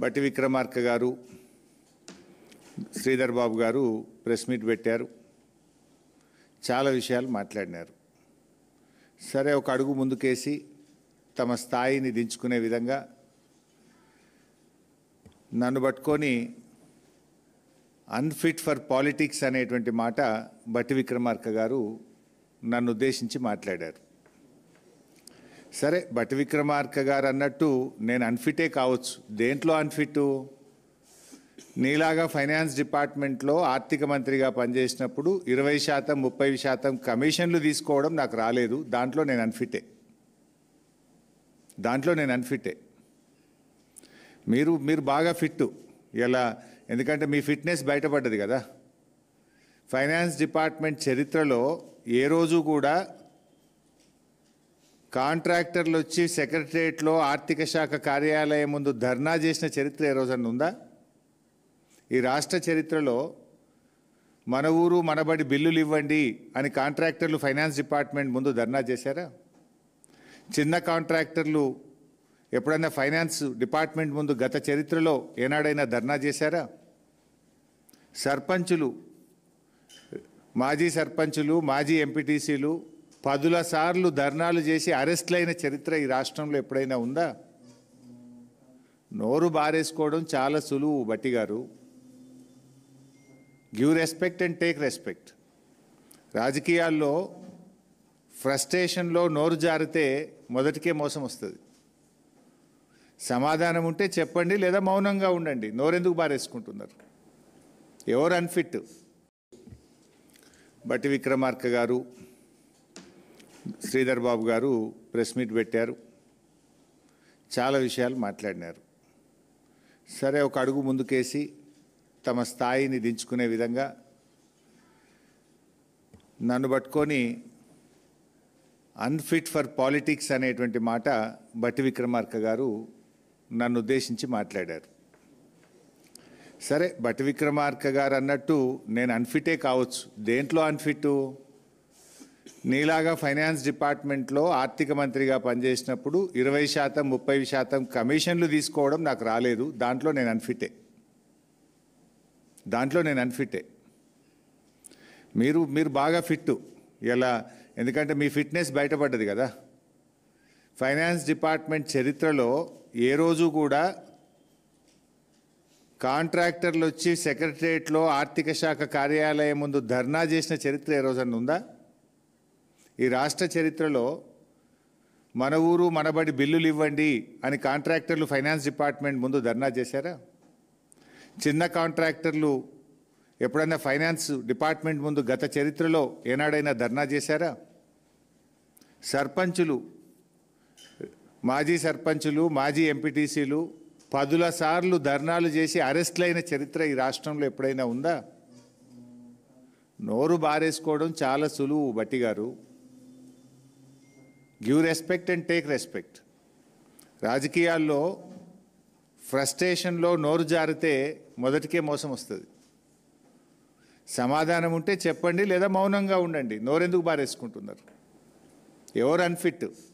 బట్టి విక్రమార్క గారు శ్రీధర్ బాబు గారు ప్రెస్ మీట్ పెట్టారు. చాలా విషయాలు మాట్లాడినారు. సరే, ఒక అడుగు ముందుకేసి తమ స్థాయిని దించుకునే విధంగా నన్ను పట్టుకొని అన్ఫిట్ ఫర్ పాలిటిక్స్ అనేటువంటి మాట బట్టి విక్రమార్క గారు నన్ను ఉద్దేశించి మాట్లాడారు. సరే, బట్టి విక్రమార్క గారు అన్నట్టు నేను అన్ఫిటే కావచ్చు. దేంట్లో అన్ఫిట్? నీలాగా ఫైనాన్స్ డిపార్ట్మెంట్లో ఆర్థిక మంత్రిగా పనిచేసినప్పుడు 20%, 30% కమిషన్లు తీసుకోవడం నాకు రాలేదు. దాంట్లో నేను అన్ఫిటే. మీరు బాగా ఫిట్టు ఇలా, ఎందుకంటే మీ ఫిట్నెస్ బయటపడ్డది కదా. ఫైనాన్స్ డిపార్ట్మెంట్ చరిత్రలో ఏ రోజు కూడా కాంట్రాక్టర్లు వచ్చి సెక్రటరియట్లో ఆర్థిక శాఖ కార్యాలయం ముందు ధర్నా చేసిన చరిత్ర ఏ రోజన్నా ఉందా? ఈ రాష్ట్ర చరిత్రలో మన ఊరు మనబడి బిల్లులు ఇవ్వండి అని కాంట్రాక్టర్లు ఫైనాన్స్ డిపార్ట్మెంట్ ముందు ధర్నా చేశారా? చిన్న కాంట్రాక్టర్లు ఎప్పుడైనా ఫైనాన్స్ డిపార్ట్మెంట్ ముందు గత చరిత్రలో ఏనాడైనా ధర్నా చేశారా? సర్పంచులు, మాజీ సర్పంచులు, మాజీ ఎంపీటీసీలు 10ల సార్లు ధర్నాలు చేసి అరెస్ట్లైన చరిత్ర ఈ రాష్ట్రంలో ఎప్పుడైనా ఉందా? నోరు బారేసుకోవడం చాలా సులువు బట్టి గారు. Give respect and take respect. రాజకీయాల్లో ఫ్రస్ట్రేషన్లో నోరు జారితే మొదటికే మోసం వస్తుంది. సమాధానం ఉంటే చెప్పండి, లేదా మౌనంగా ఉండండి. నోరెందుకు బారేసుకుంటున్నారు? ఎవరు అన్ఫిట్? బట్టి విక్రమార్క గారు శ్రీధర్ బాబు గారు ప్రెస్ మీట్ పెట్టారు. చాలా విషయాలు మాట్లాడినారు. సరే, ఒక అడుగు ముందుకేసి తమ స్థాయిని దించుకునే విధంగా నన్ను పట్టుకొని అన్ఫిట్ ఫర్ పాలిటిక్స్ అనేటువంటి మాట బట్టి విక్రమార్క గారు నన్ను ఉద్దేశించి మాట్లాడారు. సరే, బట్టి విక్రమార్క గారు అన్నట్టు నేను అన్ఫిటే కావచ్చు. దేంట్లో అన్ఫిట్? నీలాగా ఫైనాన్స్ డిపార్ట్మెంట్లో ఆర్థిక మంత్రిగా పనిచేసినప్పుడు 20%, 30% కమిషన్లు తీసుకోవడం నాకు రాలేదు. దాంట్లో నేను అన్ఫిటే. మీరు బాగా ఫిట్టు ఇలా, ఎందుకంటే మీ ఫిట్నెస్ బయటపడ్డది కదా. ఫైనాన్స్ డిపార్ట్మెంట్ చరిత్రలో ఏ రోజు కూడా కాంట్రాక్టర్లు వచ్చి సెక్రటరియట్లో ఆర్థిక శాఖ కార్యాలయం ముందు ధర్నా చేసిన చరిత్ర ఏ రోజన్నా ఉందా? ఈ రాష్ట్ర చరిత్రలో మన ఊరు మనబడి బిల్లులు ఇవ్వండి అని కాంట్రాక్టర్లు ఫైనాన్స్ డిపార్ట్మెంట్ ముందు ధర్నా చేశారా? చిన్న కాంట్రాక్టర్లు ఎప్పుడైనా ఫైనాన్స్ డిపార్ట్మెంట్ ముందు గత చరిత్రలో ఏనాడైనా ధర్నా చేశారా? సర్పంచులు, మాజీ సర్పంచులు, మాజీ ఎంపీటీసీలు 10ల సార్లు ధర్నాలు చేసి అరెస్ట్లైన చరిత్ర ఈ రాష్ట్రంలో ఎప్పుడైనా ఉందా? నోరు బారేసుకోవడం చాలా సులువు బట్టి గారు. Give respect and take respect. రాజకీయాల్లో ఫ్రస్ట్రేషన్లో నోరు జారితే మొదటికే మోసం వస్తుంది. సమాధానం ఉంటే చెప్పండి, లేదా మౌనంగా ఉండండి. నోరెందుకు బారేసుకుంటున్నారు? ఎవరు అన్ఫిట్?